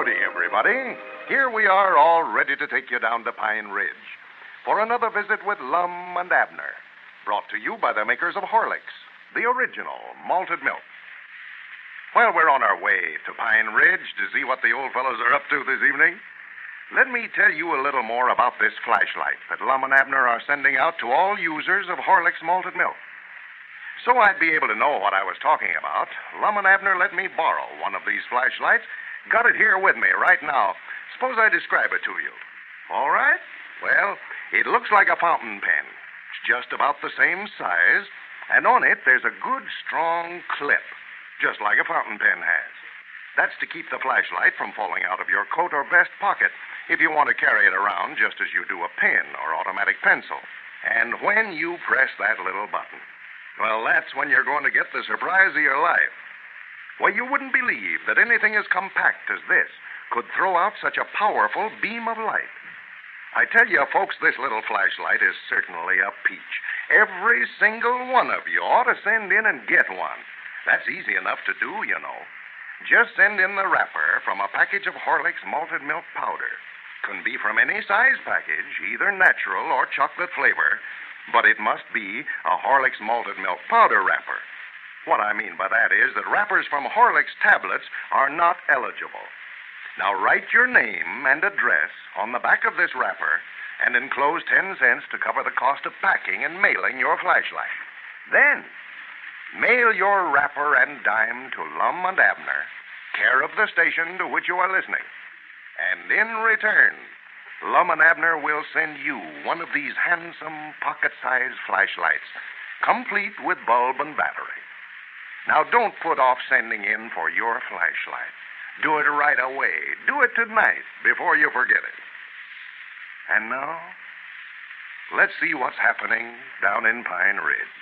Howdy, everybody. Here we are, all ready to take you down to Pine Ridge for another visit with Lum and Abner, brought to you by the makers of Horlicks, the original malted milk. Well, we're on our way to Pine Ridge to see what the old fellows are up to this evening. Let me tell you a little more about this flashlight that Lum and Abner are sending out to all users of Horlicks malted milk. So I'd be able to know what I was talking about, Lum and Abner let me borrow one of these flashlights. Got it here with me right now. Suppose I describe it to you. All right? Well, it looks like a fountain pen. It's just about the same size, and on it there's a good, strong clip, just like a fountain pen has. That's to keep the flashlight from falling out of your coat or vest pocket if you want to carry it around just as you do a pen or automatic pencil. And when you press that little button, well, that's when you're going to get the surprise of your life. Well, you wouldn't believe that anything as compact as this could throw out such a powerful beam of light. I tell you, folks, this little flashlight is certainly a peach. Every single one of you ought to send in and get one. That's easy enough to do, you know. Just send in the wrapper from a package of Horlicks malted milk powder. Can be from any size package, either natural or chocolate flavor, but it must be a Horlicks malted milk powder wrapper. What I mean by that is that wrappers from Horlicks tablets are not eligible. Now, write your name and address on the back of this wrapper and enclose 10 cents to cover the cost of packing and mailing your flashlight. Then, mail your wrapper and dime to Lum and Abner, care of the station to which you are listening. And in return, Lum and Abner will send you one of these handsome pocket-sized flashlights, complete with bulb and battery. Now, don't put off sending in for your flashlight. Do it right away. Do it tonight before you forget it. And now, let's see what's happening down in Pine Ridge.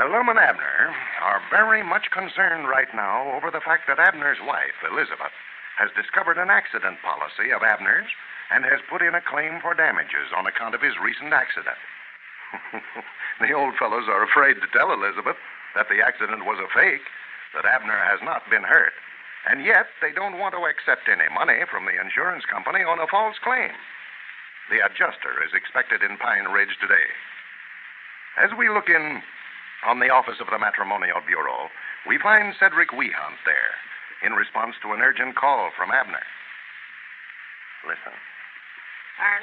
Well, Lum and Abner are very much concerned right now over the fact that Abner's wife, Elizabeth, has discovered an accident policy of Abner's and has put in a claim for damages on account of his recent accident. The old fellows are afraid to tell Elizabeth that the accident was a fake, that Abner has not been hurt, and yet they don't want to accept any money from the insurance company on a false claim. The adjuster is expected in Pine Ridge today. As we look in on the office of the Matrimonial Bureau, we find Cedric Wehunt there in response to an urgent call from Abner. Listen.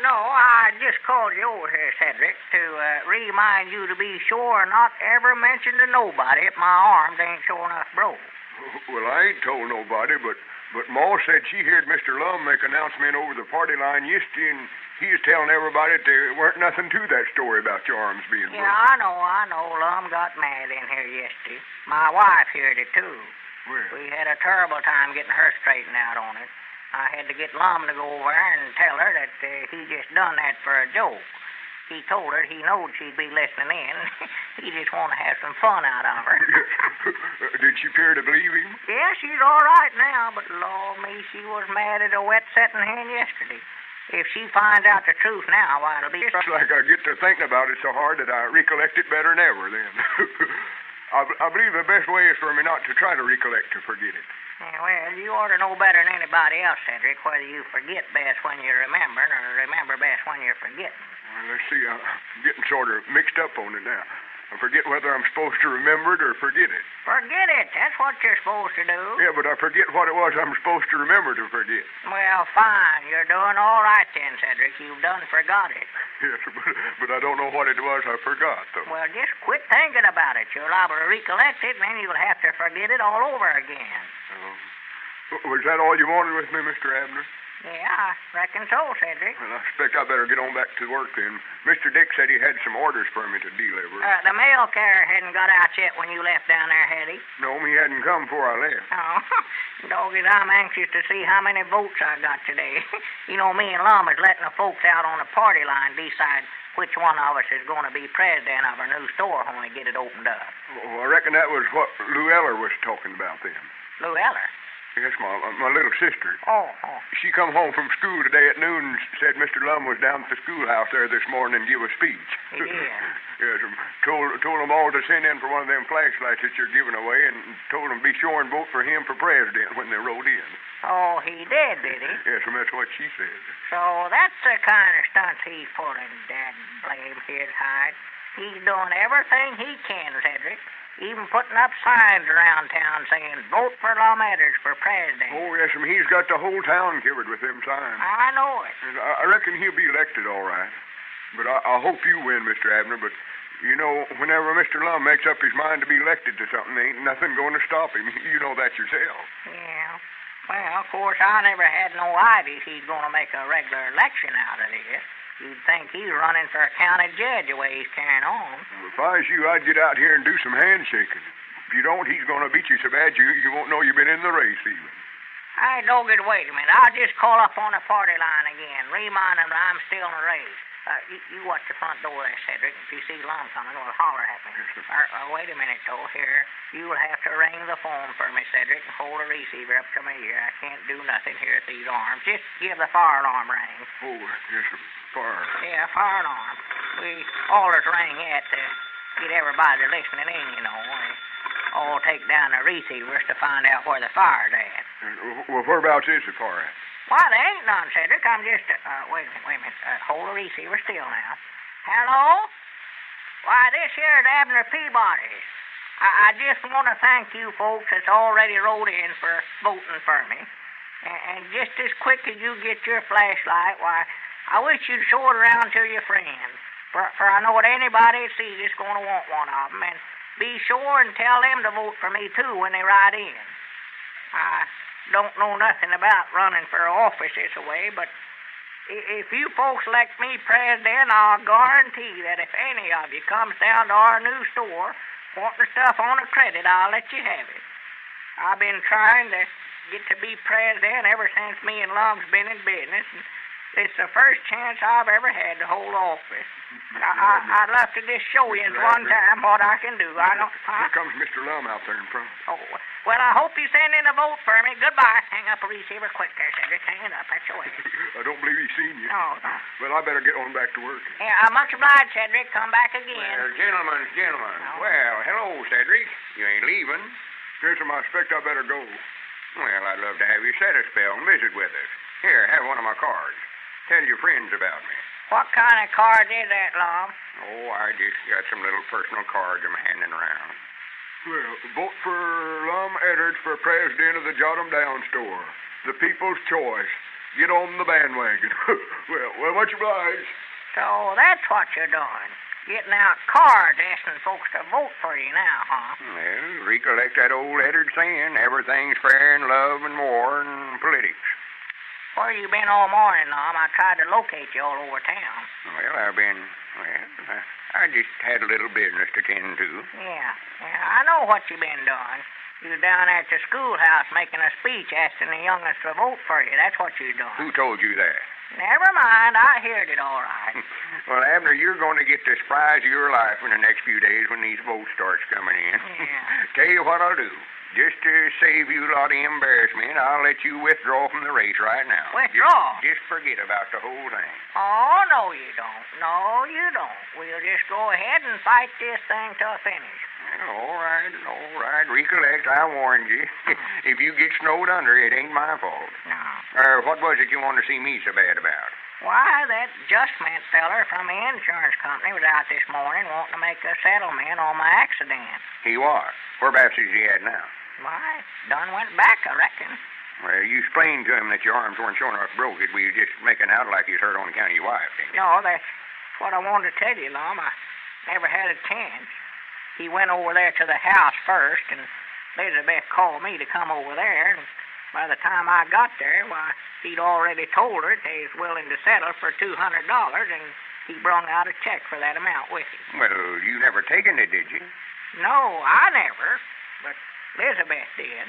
No, I just called you over here, Cedric, to remind you to be sure not ever mention to nobody if my arms ain't sure enough broke. Well, I ain't told nobody, but Ma said she heard Mr. Lum make an announcement over the party line yesterday, and he was telling everybody that there weren't nothing to that story about your arms being broke. Yeah, I know. Lum got mad in here yesterday. My wife heard it, too. Well, We had a terrible time getting her straightened out on it. I had to get Lum to go over there and tell her that he just done that for a joke. He told her he knowed she'd be listening in. He just want to have some fun out of her. did she appear to believe him? Yeah, she's all right now, but Lord me, she was mad at a wet setting hen yesterday. If she finds out the truth now, why, it'll be... It's like I get to thinking about it so hard that I recollect it better than ever then. I believe the best way is for me not to try to recollect to forget it. Yeah, well, you ought to know better than anybody else, Cedric, whether you forget best when you're remembering or remember best when you're forgetting. Well, let's see. I'm getting sort of mixed up on it now. I forget whether I'm supposed to remember it or forget it. Forget it. That's what you're supposed to do. Yeah, but I forget what it was I'm supposed to remember to forget. Well, fine. You're doing all right then, Cedric. You've done forgot it. Yes, but I don't know what it was I forgot, though. Well, just quit thinking about it. You're liable to recollect it, and then you'll have to forget it all over again. Was that all you wanted with me, Mr. Abner? Yeah, I reckon so, Cedric. Well, I expect I better get on back to work then. Mr. Dick said he had some orders for me to deliver. The mail carrier hadn't got out yet when you left down there, had he? No, he hadn't come before I left. Oh, doggies, I'm anxious to see how many votes I got today. You know, me and Lum is letting the folks out on the party line decide which one of us is going to be president of our new store when we get it opened up. Well, I reckon that was what Lou Eller was talking about then. Lou Eller? Yes, my little sister. Oh. She come home from school today at noon and said Mr. Lum was down at the schoolhouse there this morning and give a speech. He did? Yes, told them all to send in for one of them flashlights that you're giving away and told them be sure and vote for him for president when they rode in. Oh, he did he? Yes, and that's what she said. So that's the kind of stunts he's pulling, Dad blame his hide. He's doing everything he can, Cedric. Even putting up signs around town saying, vote for Lum Edders for president. Oh, yes, and he's got the whole town covered with them signs. I know it. And I reckon he'll be elected all right. But I hope you win, Mr. Abner, but you know, whenever Mr. Lum makes up his mind to be elected to something, ain't nothing going to stop him. You know that yourself. Yeah. Well, of course, I never had no idea he's going to make a regular election out of this. You'd think he's running for a county judge the way he's carrying on. Well, if I was you, I'd get out here and do some handshaking. If you don't, he's going to beat you so bad you won't know you've been in the race even. Hey, Doggett, wait a minute. I'll just call up on the party line again. Remind him that I'm still in the race. You watch the front door there, Cedric. If you see Lum coming, well, holler at me. Wait a minute, though. Here, you'll have to ring the phone for me, Cedric, and hold the receiver up to my ear. I can't do nothing here at these arms. Just give the fire alarm ring. Oh, yes, fire. Yeah, fire alarm. We always ring it to get everybody listening in, you know. We all take down the receivers to find out where the fire's at. Well, whereabouts is the fire at? Why, there ain't none, Cedric. I'm just, wait a minute. Hold the receiver still now. Hello? Why, this here's Abner Peabody. I just want to thank you folks that's already wrote in for voting for me. And just as quick as you get your flashlight, why, I wish you'd show it around to your friends. For I know that anybody that sees it's going to want one of them. And be sure and tell them to vote for me, too, when they ride in. I don't know nothing about running for office this way, but if you folks elect me president, I'll guarantee that if any of you comes down to our new store wanting stuff on a credit, I'll let you have it. I've been trying to get to be president ever since me and Lum's been in business, and it's the first chance I've ever had to hold office. I'd love to just show you one time what I can do. I don't. Here comes Mr. Lum out there in front. Oh, well, I hope you send in a vote for me. Goodbye. Hang up a receiver quick there, Cedric. Hang it up. That's the way. I don't believe he's seen you. No. Well, I better get on back to work. Yeah, much obliged, Cedric. Come back again. Well, gentlemen. No. Well, hello, Cedric. You ain't leaving. Yes, sir, I expect I better go. Well, I'd love to have you set a spell and visit with us. Here, have one of my cards. Tell your friends about me. What kind of card is that, Lum? Oh, I just got some little personal cards I'm handing around. Well, vote for Lum Edders for president of the Jot 'em Down store. The people's choice. Get on the bandwagon. well, much obliged. So that's what you're doing. Getting out cards asking folks to vote for you now, huh? Well, recollect that old Eddard saying, everything's fair in love and war and politics. Where you been all morning, Lum? I tried to locate you all over town. Well, I just had a little business to tend to. Yeah, I know what you been doing. You down at the schoolhouse making a speech asking the youngest to vote for you. That's what you're doing. Who told you that? Never mind. I heard it all right. Well, Abner, you're going to get the surprise of your life in the next few days when these votes starts coming in. Yeah. Tell you what I'll do. Just to save you a lot of embarrassment, I'll let you withdraw from the race right now. Withdraw? Just forget about the whole thing. Oh, no, you don't. No, you don't. We'll just go ahead and fight this thing to a finish. All right. Recollect, I warned you. If you get snowed under, it ain't my fault. No. What was it you wanted to see me so bad about? Why, that Justment feller from the insurance company was out this morning wanting to make a settlement on my accident. He was. Whereabouts is he at now? Why, done went back, I reckon. Well, you explained to him that your arms weren't showing enough broke. Were you just making out like you was hurt on account of your wife, didn't you? No, that's what I wanted to tell you, Lum. I never had a chance. He went over there to the house first, and Elizabeth called me to come over there, and by the time I got there, why, he'd already told her that he was willing to settle for $200, and he brung out a check for that amount with him. Well, you never taken it, did you? No, I never, but Elizabeth did.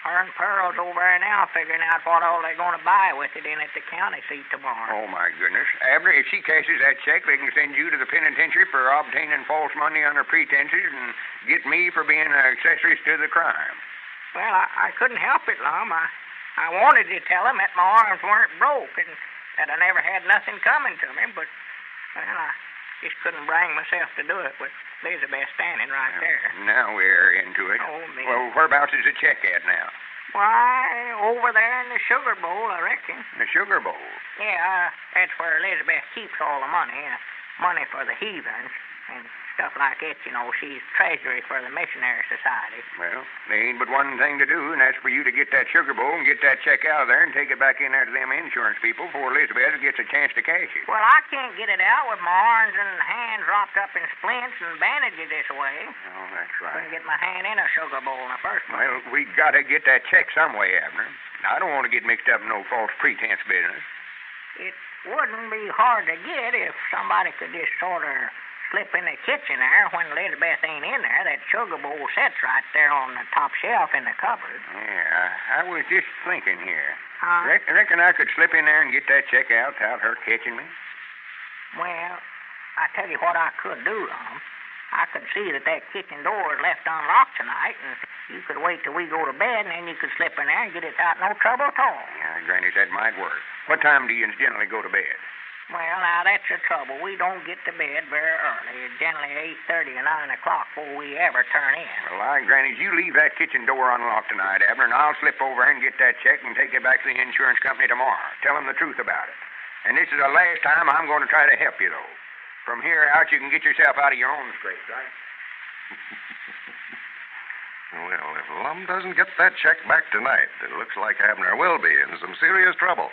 Her and Pearl's over there now figuring out what all they're going to buy with it in at the county seat tomorrow. Oh, my goodness. Abner, if she cashes that check, they can send you to the penitentiary for obtaining false money under pretenses and get me for being accessories to the crime. Well, I couldn't help it, Lum. I wanted to tell him that my arms weren't broke and that I never had nothing coming to me, but, well, I just couldn't bring myself to do it with Elizabeth standing right there. Now we're into it. Oh, me. Well, whereabouts is the check at now? Why, over there in the sugar bowl, I reckon. The sugar bowl. Yeah, that's where Elizabeth keeps all the money. Money for the heathens and stuff like it. You know, she's treasury for the Missionary Society. Well, there ain't but one thing to do, and that's for you to get that sugar bowl and get that check out of there and take it back in there to them insurance people before Elizabeth gets a chance to cash it. Well, I can't get it out with my arms and hands wrapped up in splints and bandages this way. Oh, that's right. Couldn't get my hand in a sugar bowl in the first place. Well, we got to get that check some way, Abner. I don't want to get mixed up in no false pretense business. It wouldn't be hard to get if somebody could just sort of slip in the kitchen there when Elizabeth ain't in there. That sugar bowl sits right there on the top shelf in the cupboard. Yeah, I was just thinking here. Huh? Reckon I could slip in there and get that check out without her catching me? Well, I tell you what I could do, Lum. I could see that kitchen door is left unlocked tonight, and you could wait till we go to bed, and then you could slip in there and get it out no trouble at all. Yeah, Granny, that might work. What time do you generally go to bed? Well, now, that's the trouble. We don't get to bed very early. It's generally 8:30 or 9 o'clock before we ever turn in. Well, Granny, you leave that kitchen door unlocked tonight, Abner, and I'll slip over and get that check and take it back to the insurance company tomorrow. Tell them the truth about it. And this is the last time I'm going to try to help you, though. From here out, you can get yourself out of your own scrape, right? Well, if Lum doesn't get that check back tonight, it looks like Abner will be in some serious trouble.